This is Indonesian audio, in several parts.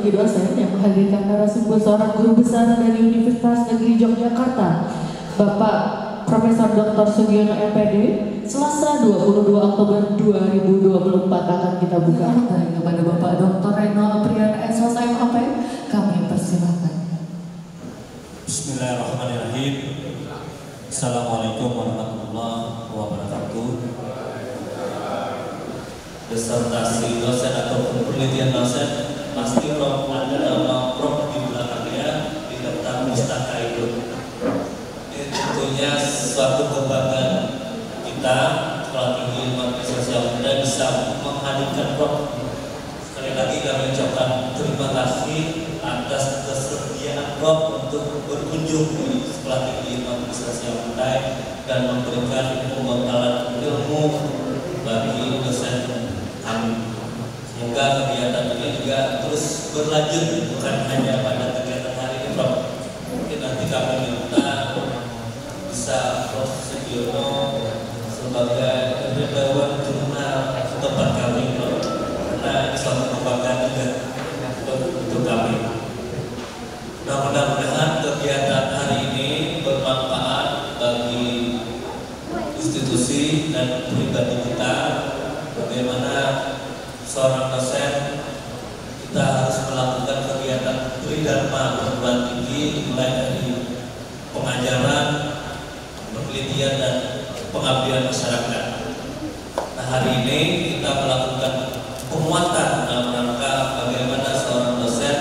bagi dosen yang menghadirkan narasumber seorang guru besar dari Universitas Negeri Yogyakarta, Bapak Profesor Dr. Sugiono MPD. Selasa 22 Oktober 2024 akan kita buka. Kepada Bapak Dr. Reno Apriana SOS MAP, kami persilakan. Bismillahirrahmanirrahim. Assalamualaikum warahmatullahi wabarakatuh. Disertasi dosen ataupun penelitian dosen pasti Prof ada nama Prof di belakangnya di daftar pustaka itu. Ini tentunya suatu kebanggaan kita Sekolah Tinggi Ilmu Administrasi Muda bisa menghadirkan Prof. Sekali lagi kami ucapkan terima kasih atas kesediaan Prof untuk berkunjung di Sekolah Tinggi Ilmu Administrasi Muda dan memberikan pembekalan ilmu bagi dosen kami. Semoga kegiatan ini juga terus berlanjut, bukan hanya pada kegiatan hari ini Prof. Mungkin nanti kami minta bisa Prof Sugiono sebagai relawan jurnal tempat kami Prof. Karena ini suatu kebanggaan juga untuk kami. Nah, mudah-mudahan kegiatan hari ini bermanfaat bagi institusi dan pribadi kita. Bagaimana seorang dosen kita harus melakukan kegiatan tridharma perguruan tinggi, mulai dari pengajaran, penelitian dan pengabdian masyarakat. Nah, hari ini kita melakukan penguatan dalam rangka bagaimana seorang dosen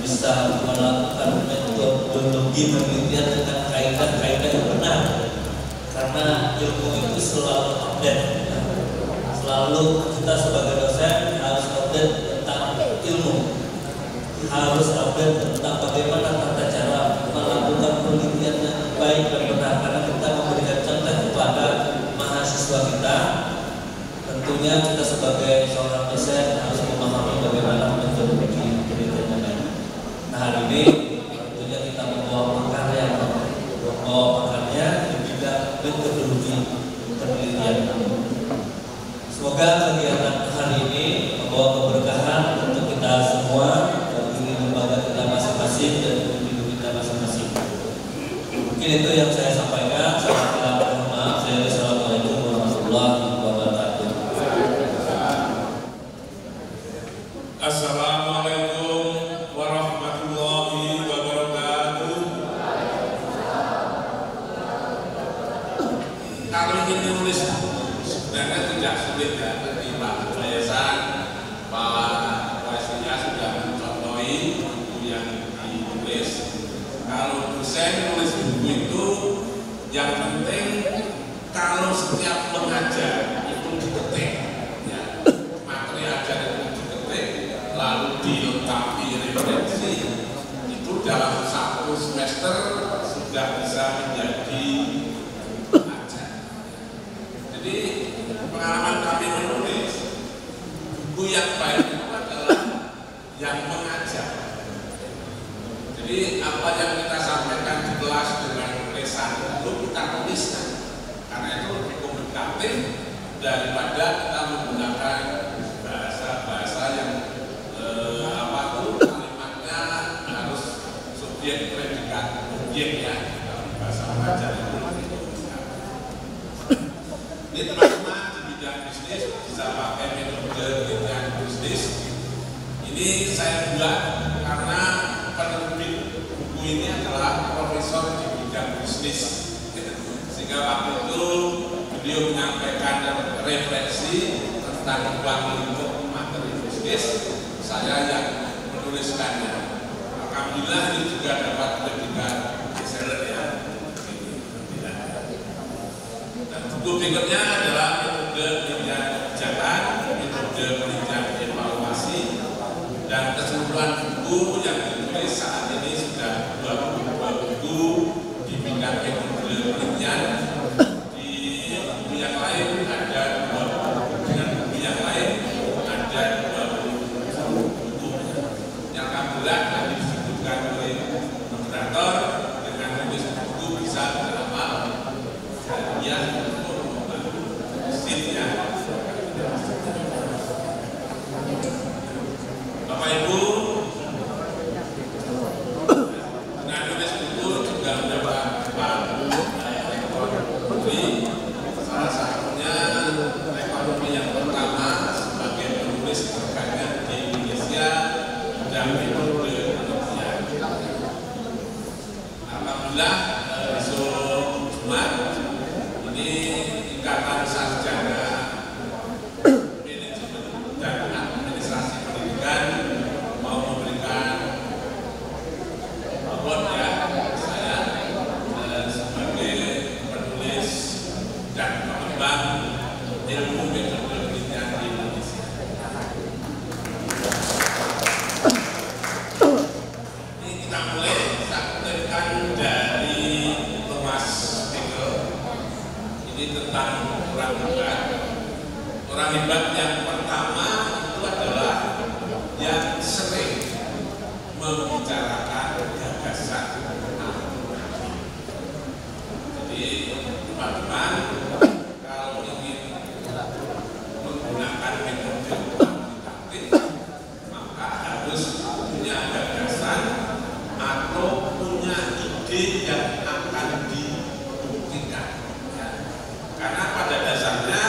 bisa melakukan metodologi penelitian dengan kaidah-kaidah yang benar, karena ilmu itu selalu update. Selalu kita sebagai dosen harus update tentang ilmu, harus update tentang bagaimana tata cara melakukan penelitian yang baik dan benar, karena kita memberikan contoh kepada mahasiswa kita. Tentunya kita sebagai seorang dosen harus memahami bagaimana metodologi penelitian yang baik. Nah, hari ini tentunya kita membawa makarya di bidang metodologi penelitian. Semoga kegiatan hari ini membawa keberkahan untuk kita semua, bagi lembaga kita masing-masing dan individu kita masing-masing. Mungkin itu yang saya sampaikan. Saya mohon maaf. Assalamualaikum warahmatullahi wabarakatuh. Assalamualaikum warahmatullahi wabarakatuh. Kalau ingin menulis sebenarnya tidak sulit ya, bagi Pak Yayasan, Pak Wasinya sudah mencontohi buku yang ditulis. Kalau dosen menulis buku itu, yang penting kalau setiap mengajar itu diketik, ya, materi ajar itu diketik, lalu dilengkapi referensi, itu dalam satu semester sudah bisa menjadi ajar. Jadi pengalaman kami menulis buku yang baik itu adalah yang mengajar. Jadi apa yang kita sampaikan di kelas dengan tulisan itu kita tuliskan, karena itu komunikatif daripada kita menggunakan bahasa yang kalimatnya harus subjek predikat objek ya, bahasa mengajar itu. Ini teman-teman di bidang bisnis bisa pakai metode penelitian bisnis. Ini saya buat karena penerbit buku ini adalah profesor di bidang bisnis, sehingga waktu itu beliau menyampaikan referensi tentang ruang lingkup materi bisnis, saya yang menuliskannya. Alhamdulillah ini juga dapat predikat bestseller ya. Dan buku berikutnya adalah metode penelitian kebijakan, metode penelitian evaluasi, dan keseluruhan buku yang ditulis saat ini sudah 22 buku di bidang metode penelitian. Di buku yang lain ada 20, dengan buku yang lain ada 20 buku. Yang alhamdulillah tadi disebutkan oleh moderator, dengan tulis buku bisa beramal hadiah untuk membantu mesinnya. Bapak Ibu, Ikatan Sarjana Manajemen dan Administrasi Pendidikan mau memberikan award ya saya sebagai penulis dan pengembang ilmu metode penelitian di Indonesia. Ini kita mulai sampaikan dari Thomas Hegel. Ini tentang orang hebat. Orang hebat yang pertama itu adalah yang sering membicarakan gagasan. Jadi teman-teman kalau ingin menggunakan metode kuantitatif maka harus punya gagasan atau punya ide yang akan dibuktikan. Ya. Karena pada dasarnya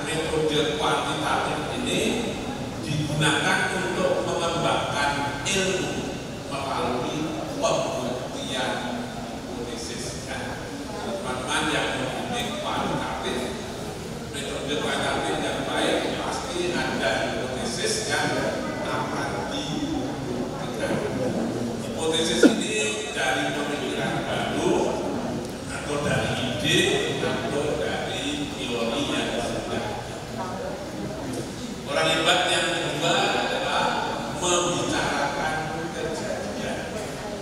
metode kuantitatif ini digunakan untuk mengembangkan ilmu melalui pembuktian hipotesis. Teman-teman yang memiliki kuantitatif, metode kuantitatif yang baik pasti ada hipotesis yang akan dibuktikan. Hipotesis ini dari pemikiran baru atau dari ide atau dari teori yang sudah. Orang hebat yang kedua adalah membicarakan kejadian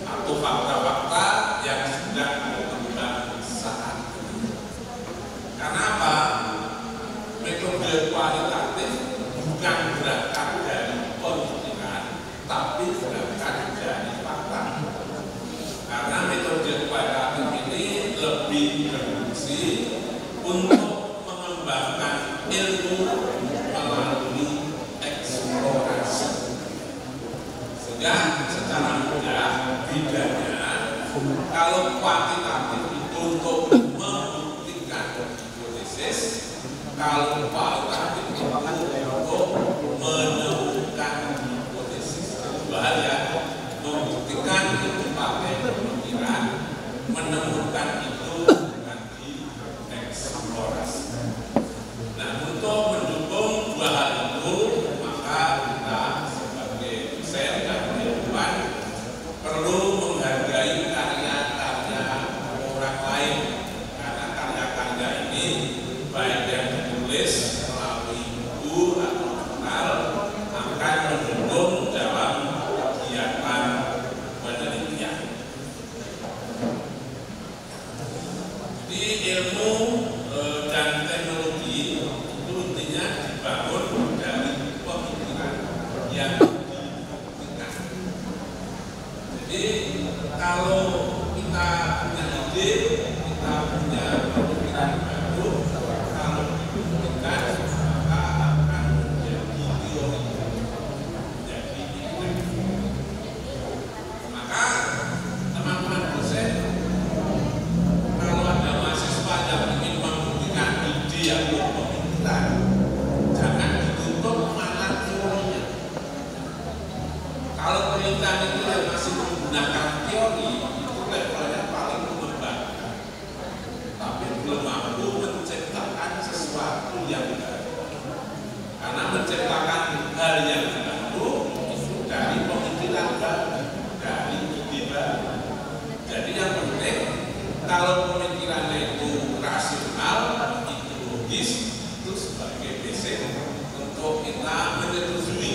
atau fakta-fakta yang sedang berkembang saat ini. Karena apa? Metode kualitatif bukan berangkat dari pemikiran, tapi berangkat dari fakta. Karena metode kualitatif ini lebih berfungsi untuk mengembangkan ilmu melalui eksplorasi. Sehingga secara mudah bedanya kalau kuantitatif itu untuk membuktikan hipotesis, kalau kualitatif itu untuk menemukan hipotesis. Bahaya membuktikan itu pakai pemikiran, menemukan itu dengan dieksplorasi. Nah, untuk mendukung dua hal itu, maka kita sebagai dosen dan ilmuwan perlu menghargai karya-karya orang lain, karena karya-karya ini baik yang ditulis melalui buku atau jurnal akan mendukung dalam kegiatan penelitian. Jadi ilmu dan teknologi itu intinya dibangun dari pemikiran yang dibuktikan. Jadi kalau kita punya ide, kita punya pemikiran baru, kalau dibuktikan maka akan menjadi teori, menjadi ilmu. Maka teman-teman dosen, kalau ada mahasiswa yang ingin membuktikan ide yang pemikiran, jangan ditutup mana teorinya. Kalau penelitian itu yang masih menggunakan teori, itu levelnya paling mengembangkan, tapi belum mampu menciptakan sesuatu yang baru. Karena menciptakan hal yang baru itu dari pemikiran baru, dari ide baru. Jadi yang penting kalau pemikirannya itu rasional, itu logis, itu sebagai basic untuk kita menyetujui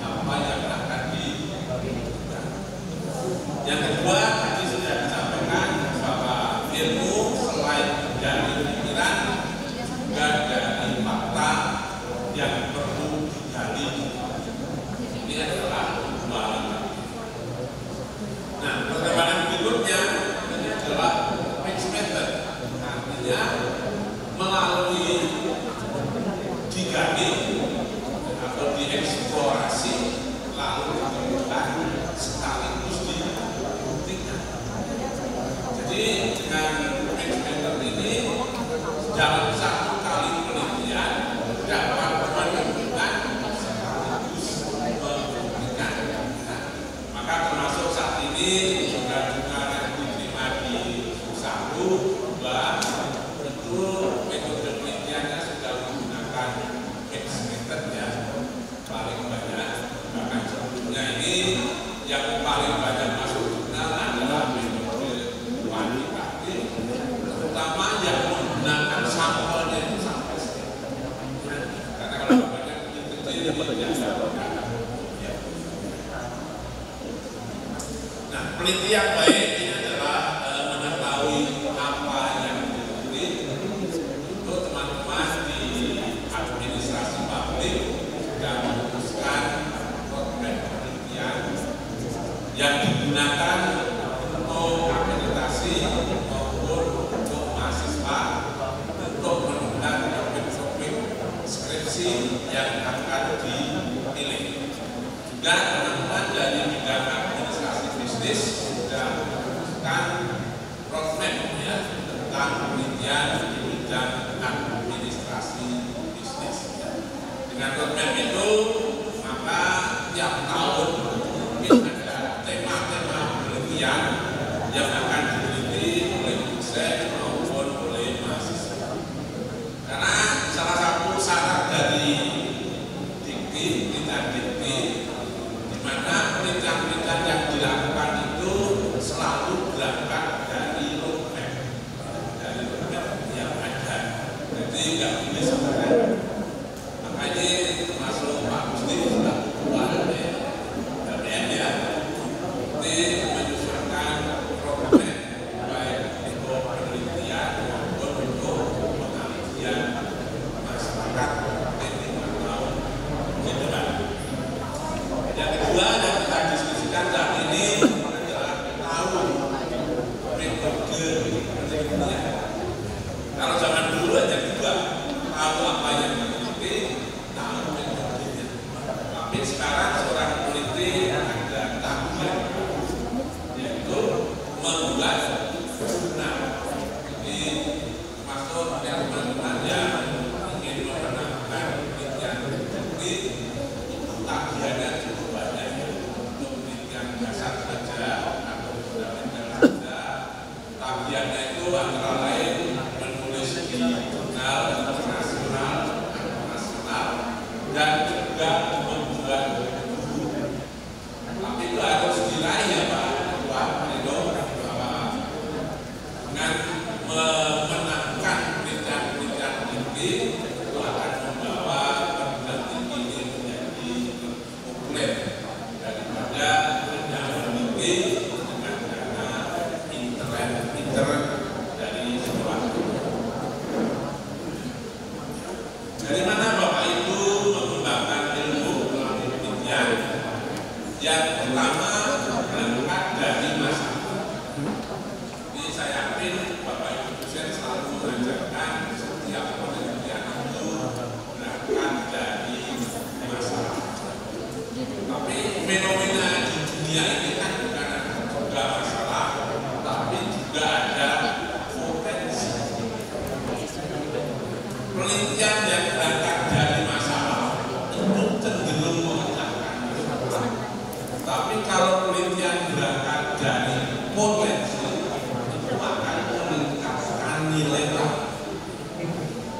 apa yang akan dilakukan. Yang kedua, tadi sudah disampaikan bahwa ilmu selain dari pikiran juga dari fakta yang perlu digali. Ini adalah dua hal. Nah, perkembangan berikutnya ini adalah mixed method, artinya melalui digali atau dieksplorasi lalu ditemukan sekaligus dibuktikan. Jadi dengan mixed method ini dalam satu kali penelitian dapat menemukan sekaligus membuktikan. Maka termasuk saat ini juga yang diterima di satu, dua, itu metode peneliti yang baik ini adalah mengetahui apa yang diteliti. Untuk teman-teman di administrasi publik sudah merumuskan program penelitian yang digunakan untuk akreditasi maupun untuk mahasiswa untuk menentukan topik-topik skripsi yang akan dipilih. Juga teman-teman dari bidang administrasi bisnis sudah merumuskan roadmap ya, tentang penelitian di bidang administrasi bisnis. Dengan roadmap itu maka tiap tahun ada tema-tema penelitian yang akan diteliti oleh dosen maupun oleh mahasiswa. Karena salah satu syarat dari dikti, di mana penelitian-penelitian yang dilakukan itu selalu berangkat dari roadmap yang ada. Jadi nggak boleh sebenarnya. Makanya termasuk Pak Gusti sudah keluar dari DPR ya. Ini menyusulkan roadmap baik untuk penelitian maupun untuk pengabdian masyarakat di 5 tahun ke depan. Yang kedua yang kita diskusikan saat ini adalah tahu metode penelitian. Kalau zaman dulu aja juga tahu apa yang diteliti, tahu metodenya. Tapi sekarang seorang peneliti ada tahapan, yaitu membuat jurnal. Jadi termasuk teman-teman yang ingin memenangkan penelitian ini, tagihannya cukup banyak untuk penelitian dasar saja atau fundamental saja. Tagihannya itu antara lain menulis di jurnal internasional atau nasional dan juga membuat buku. Tapi itu harus diraih ya Pak Rido, bahwa dengan memenangkan penelitian-penelitian tinggi itu akan membawa perguruan tinggi ini menjadi populer daripada yang tinggi dengan dana internet dari sekolah. Dari mana Bapak Ibu mengembangkan ilmu melalui penelitian? Yang pertama berangkat dari masyarakat. Jadi saya yakin Bapak Ibu dosen selalu mengajarkan setiap penelitian itu berangkat dari masyarakat. Tapi fenomena di dunia ini kan bukan juga masalah, tapi juga ada potensi. Penelitian yang berangkat dari masalah itu cenderung memecahkan masalah. Tapi kalau penelitian berangkat dari potensi itu akan meningkatkan nilai tambah.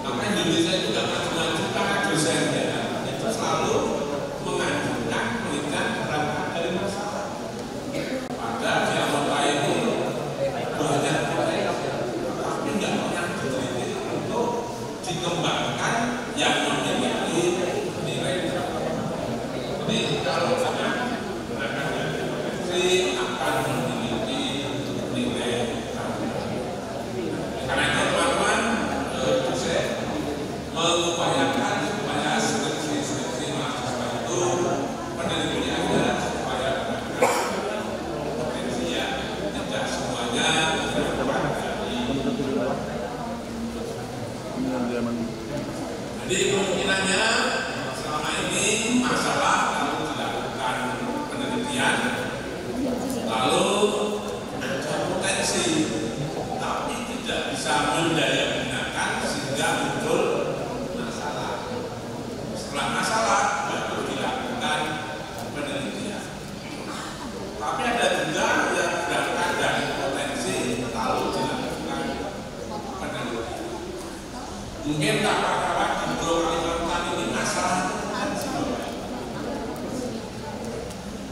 Maka Indonesia juga maju-maju para dosennya itu selalu mengajukan penelitian berangkat dari masalah. Padahal di Eropa ini banyak potensi, tapi nggak pernah diteliti untuk dikembangkan yang memiliki nilai tambah. Jadi kalau berangkat dari potensi akan memiliki nilai tambah. Karena itu teman-teman dosen mengupayakan supaya skripsi mahasiswa itu penelitiannya supaya berangkat potensi ya, tidak semuanya berangkat dari. Jadi kemungkinannya selama ini masalah kalau dilakukan penelitian lalu ada potensi tapi tidak bisa mendaya gunakan sehingga muncul masalah. Setelah masalah baru dilakukan penelitian. Tapi ada juga yang berangkat dari potensi lalu dilakukan penelitian. Mungkin kawan-kawan di Pulau Kalimantan ini masalah potensi.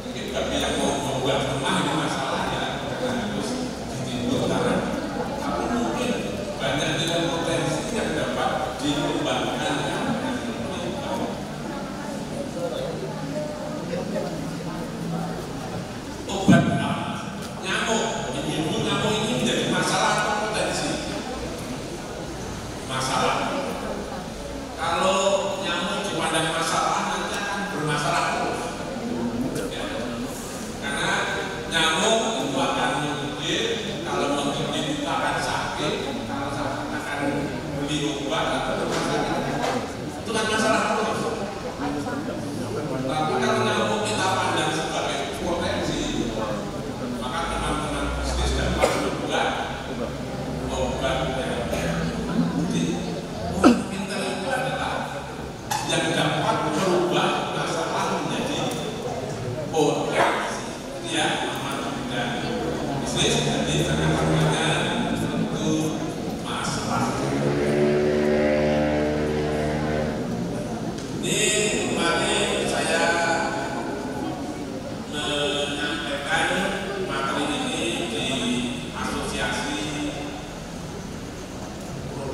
Mungkin bagi yang mau membuat rumah ini masalah ya, harus ditimbulkan. Tapi mungkin banyak nilai potensi yang dapat dikembangkan. Obat berobat atau rumah sakit. Itu kan masalah terus. Tapi kalau nyamuk kita pandang sebagai potensi, maka teman-teman bisnis dapat membuat obat yang jadi orang pintar itu adalah yang dapat merubah masalah menjadi potensi. Ya, dan bisnis jadi jangan banyak itu masalah. Ini kemarin saya menyampaikan materi ini di asosiasi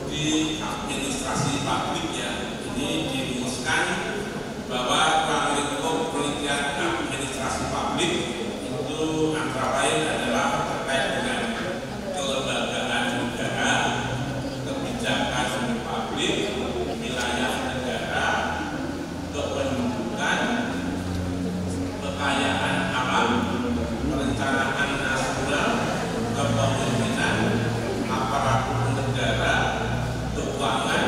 di administrasi publik ya. Ini dirumuskan bahwa ruang lingkup penelitian administrasi publik itu antara lain adalah terkait dengan kelembagaan negara, kebijakan publik, wilayah negara, kependudukan, kekayaan alam, perencanaan nasional, kepemimpinan, aparatur negara, keuangan,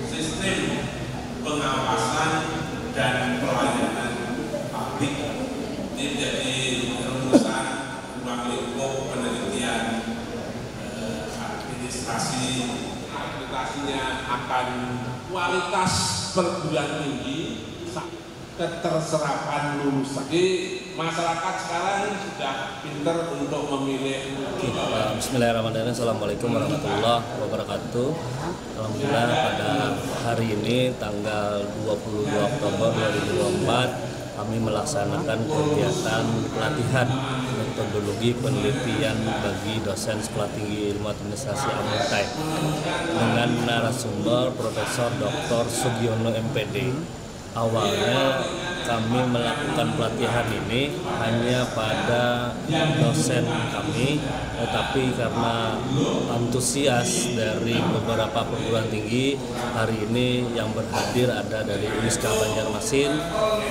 sistem pengawasan dan pelayanan publik. Ini menjadi rumusan ruang lingkup penelitian administrasi. Aplikasinya akan kualitas perguruan tinggi, keterserapan lulus. Jadi masyarakat sekarang sudah pintar untuk memilih. Bismillahirrahmanirrahim. Assalamualaikum warahmatullahi wabarakatuh. Alhamdulillah pada hari ini tanggal 22 Oktober 2024 kami melaksanakan kegiatan pelatihan metodologi penelitian bagi dosen Sekolah Tinggi Ilmu Administrasi Amuntai dengan narasumber Profesor Dr. Sugiono MPD. Awalnya kami melakukan pelatihan ini hanya pada dosen kami, tetapi karena antusias dari beberapa perguruan tinggi, hari ini yang berhadir ada dari Uniska Banjarmasin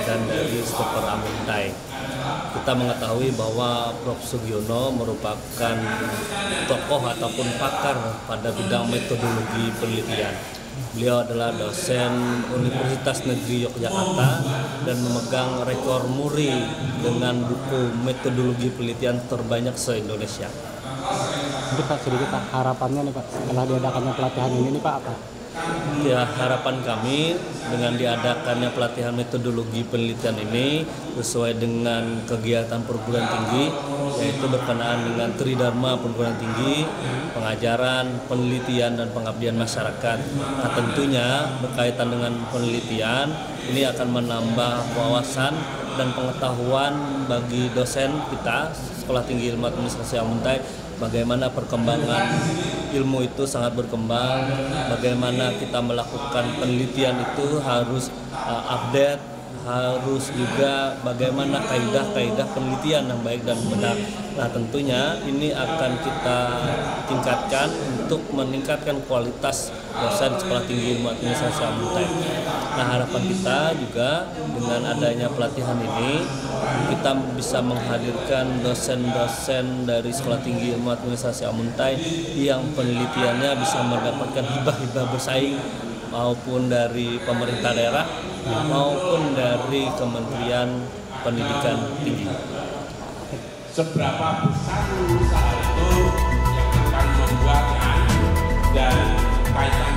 dan dari Stepper Amuntai. Kita mengetahui bahwa Prof. Sugiono merupakan tokoh ataupun pakar pada bidang metodologi penelitian. Beliau adalah dosen Universitas Negeri Yogyakarta dan memegang rekor muri dengan buku metodologi penelitian terbanyak se-Indonesia. Jadi Pak, sedikit Pak, harapannya nih Pak, setelah diadakannya pelatihan ini nih Pak apa? Ya, harapan kami dengan diadakannya pelatihan metodologi penelitian ini sesuai dengan kegiatan perguruan tinggi, yaitu berkenaan dengan Tridharma perguruan tinggi, pengajaran, penelitian, dan pengabdian masyarakat. Nah, tentunya berkaitan dengan penelitian ini akan menambah wawasan dan pengetahuan bagi dosen kita Sekolah Tinggi Ilmu Administrasi Amuntai, bagaimana perkembangan ilmu itu sangat berkembang, bagaimana kita melakukan penelitian itu harus update, harus juga bagaimana kaidah-kaidah penelitian yang baik dan benar. Nah, tentunya ini akan kita tingkatkan untuk meningkatkan kualitas dosen Sekolah Tinggi Ilmu Administrasi Amuntai. Nah, harapan kita juga dengan adanya pelatihan ini kita bisa menghadirkan dosen-dosen dari Sekolah Tinggi Ilmu Administrasi Amuntai yang penelitiannya bisa mendapatkan hibah-hibah bersaing maupun dari pemerintah daerah maupun dari Kementerian Pendidikan Tinggi. Seberapa besar usaha itu yang akan membuat dan kaitan